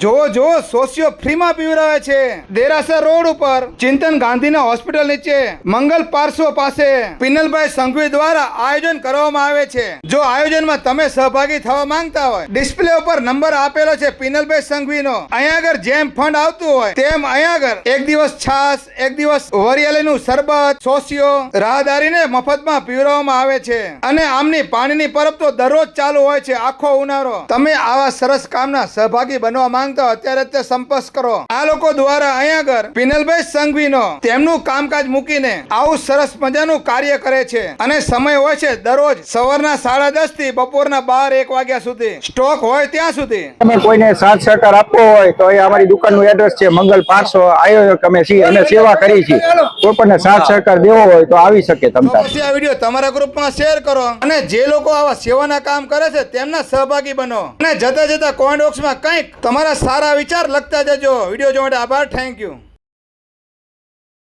જો સોશિયો ફ્રીમાં પીવડાવે છે। દેરાસર રોડ ઉપર ચિંતન ગાંધીના હોસ્પિટલ નીચે મંગલ પાર્સો પાસે પિનલભાઈ સંઘવી દ્વારા આયોજન કરવામાં આવે છે। જો આયોજનમાં તમે સહભાગી થવા માંગતા હોય, ડિસ્પ્લે ઉપર નંબર આપેલો છે પિનલભાઈ સંઘવીનો। અહીંયા આગળ જેમ ફંડ આવતું હોય તેમ અહીંયા આગળ એક દિવસ છાસ, એક દિવસ વરિયાળીનું શરબત, સોશિયો રાહદારીને મફતમાં પીવડાવવામાં આવે છે અને આમની પાણીની પરબ તો દરરોજ ચાલુ હોય છે આખો ઉનાળો। તમે આવા સરસ કામના સહભાગી બનવા માંગતા હો અત્યારે તે સંપર્ક કરો। આ લોકો દ્વારા અહીંયા આગળ પિનલભાઈ સંઘવીનો તેમનું કામકાજ મૂકીને આવું સરસ મજાનું કાર્ય કરે છે અને સમય હોય છે દરરોજ સવારના 10:30 થી બપોરના 12-1 વાગ્યા સુધી, સ્ટોક હોય ત્યાં સુધી। તમે કોઈને સાથ સહકાર આપવો હોય તો એ અમારી દુકાનનું એડ્રેસ છે મંગલ 500 આયોજક અમે છીએ અને સેવા કરી છીએ। કોઈ પણ સાથ સહકાર દેવો હોય તો આવી શકે તમ તાર। પછી આ વિડીયો તમારા ગ્રુપમાં શેર કરો અને જે લોકો આવા સેવાના કામ કરે છે તેમના સહભાગી બનો અને જતા કોમેન્ટ બોક્સમાં કંઈક તમારા સારા વિચાર લખતા જજો। વિડીયો જોવા માટે આભાર, થેન્ક યુ।